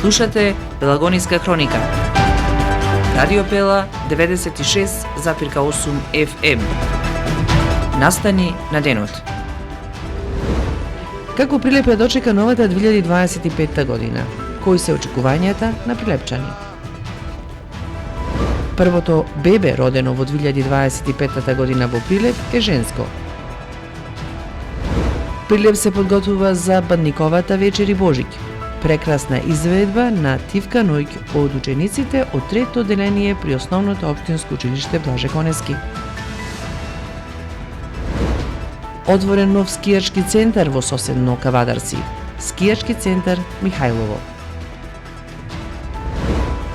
Слушате Пелагониска хроника. Радио Пела 96,8 FM. Настани на денот. Како Прилеп ја дочека новата 2025 година? Кои се очекувањата на прилепчани? Првото бебе родено во 2025 година во Прилеп е женско. Прилеп се подготвува за Бадниковата вечер и Божик. Прекрасна изведба на Тивка Нојќ од учениците од трето одделение при Основното општинско училиште Блаже Конески. Отворен нов скијачки центар во соседно Кавадарци. Скијачки центар Михајлово.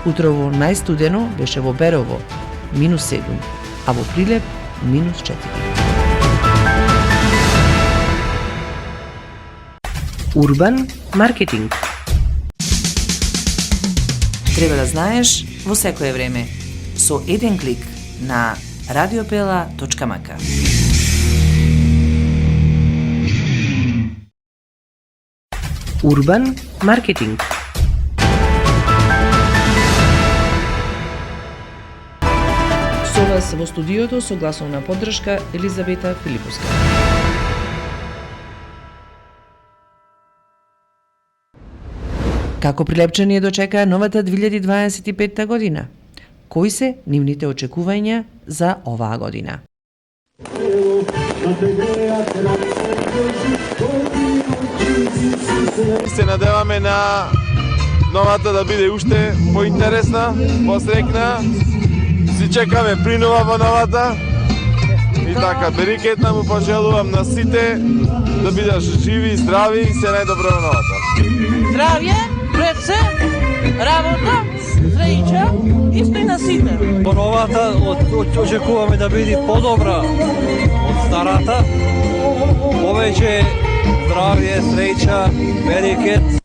Утрово најстудено беше во Берово, -7, а во Прилеп -4. Урбан маркетинг. Треба да знаеш во секое време со еден клик на radiopela.mk. Урбан маркетинг. Со вас во студиото со гласовна поддршка Елизабета Филиповска. Како прилепчани ја дочекаа новата 2025 година? Кои се нивните очекувања за оваа година? Се надеваме на новата да биде уште поинтересна, посрекна. Си чекаме принова во новата. И така, берикетна му пожелувам на сите да бидат живи, здрави и се најдобро во новата. Здравје, пред се, работа, среќа и стои на сите. Во новата очекуваме да биде подобра од старата. Повеќе здравје, среќа, берекет.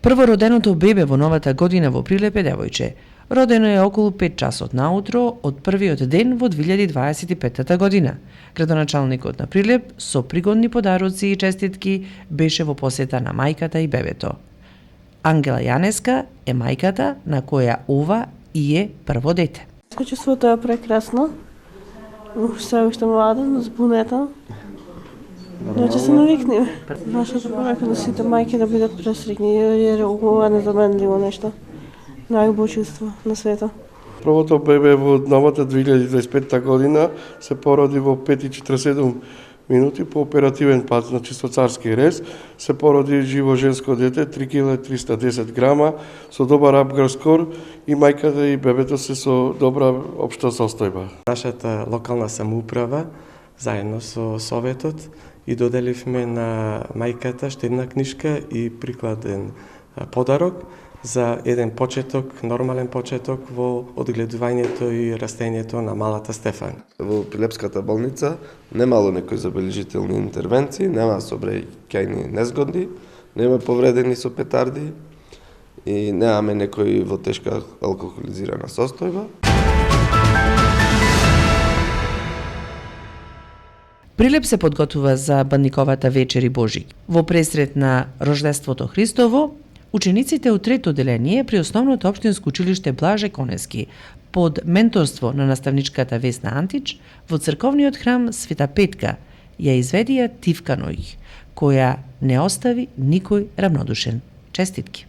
Првороденото бебе во новата година во Прилеп е девојче. Родено е околу 5 часот наутро од првиот ден во 2025 година. Градоначалникот на Прилеп со пригодни подароци и честитки беше во посета на мајката и бебето. Ангела Јанеска е мајката на која ова и е прво дете. Чувството е прекрасно. Се уште млада, збунета. Но ќе се навикнеме. Нашата повека на сите мајки да бидат пресрекни, jer ова е незаменливо нешто. Најубаво чувство на света. Првото бебе во новата 2025 година се породи во 5:47 минути по оперативен пат, значи со царски рез. Се породи живо женско дете, 3 кг 310 грама, со добар апгар скор и мајката и бебето се со добра општа состојба. Нашата локална самоуправа, заедно со Советот, и доделивме на мајката штедна книшка и прикладен подарок за еден почеток, нормален почеток во одгледувањето и растењето на малата Стефан. Во Прилепската болница немало некои забележителни интервенции, нема собраќајни незгодни, нема повредени со петарди и немаме некои во тешка алкохолизирана состојба. Прилеп се подготвува за Бадниковата вечер и Божик. Во пресрет на Рождеството Христово, учениците од трето одделение при Основното општинско училиште Блаже Конески под менторство на наставничката Весна Антич во црковниот храм Света Петка ја изведија Тивка Нојќ, која не остави никој равнодушен. Честитки!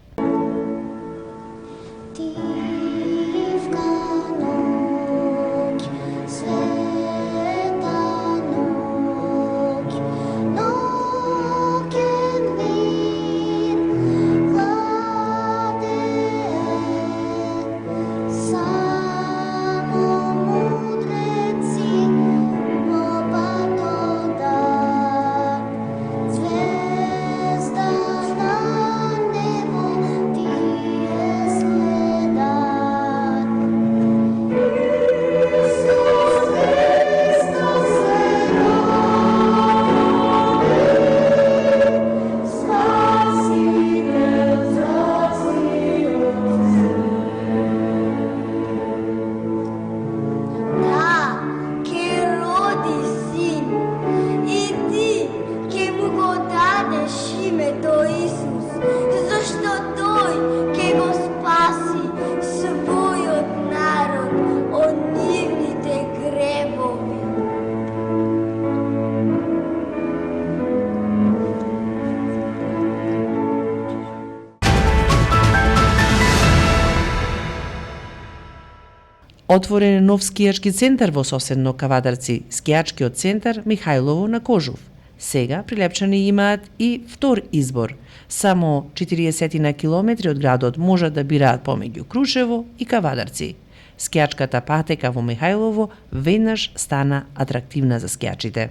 Отворен е нов скијачки центар во соседно Кавадарци, скијачкиот центар Михајлово на Кожув. Сега прилепчани имаат и втор избор. Само 40 на километри од градот можат да бираат помеѓу Крушево и Кавадарци. Скијачката патека во Михајлово веднаш стана атрактивна за скијачите.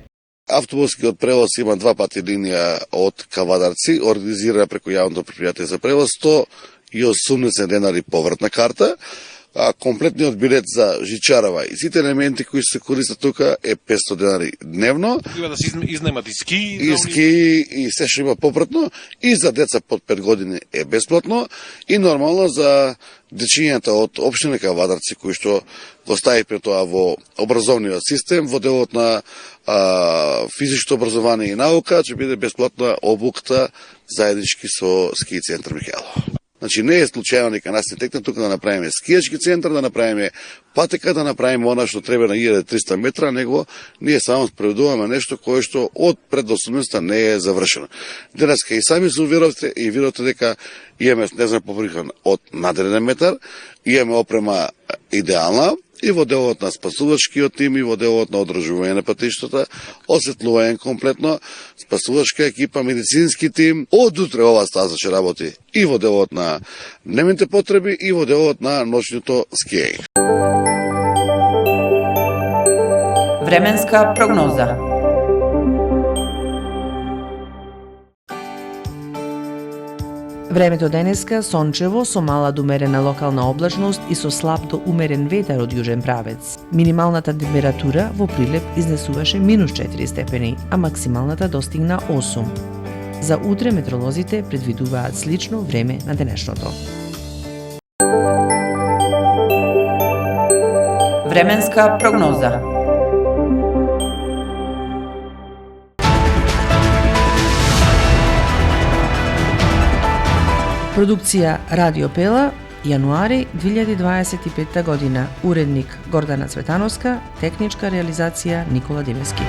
Автобускиот превоз има 2 пати линија од Кавадарци, организирана преку јавното претпријатие за превоз, 180 денари повратна карта, а комплетниот билет за Жичарава и сите елементи кои се користат тука е 500 денари дневно. Има да се изнемат и ски, и се што има попратно, и за деца под 5 години е бесплатно, и нормално за дечињата од општина Кавадарци кои што го стави пред тоа во образовниот систем, во делот на физичко образование и наука, ќе биде бесплатна обукта заеднички со ски центар Михајлово. Значи не е случајно дека нас не текна тука да направиме скијачки центар, да направиме патека, да направиме она што треба на 1300 метра, него ние само спроведуваме нешто кое што од пред 18 не е завршено. Денеска и сами се уверовте и видовте дека имаме, не знам, поприхан од над 1 метар, имаме опрема идеална, и во делот на спасувачкиот тим, и во делот на одржување на патиштата, осветлување комплетно, спасувачка екипа, медицински тим. Од утре ова стаза ќе работи и во делот на дневните потреби, и во делот на ноќното скијање. Временска прогноза. Времето денеска сончево со мала до умерена локална облачност и со слаб до умерен ветер од јужен правец. Минималната температура во Прилеп изнесуваше -4 степени, а максималната достигна 8. За утре метеоролозите предвидуваат слично време на денешното. Временска прогноза. Продукција Радио Пела, јануари 2025 година. Уредник Гордана Цветановска, техничка реализација Никола Демески.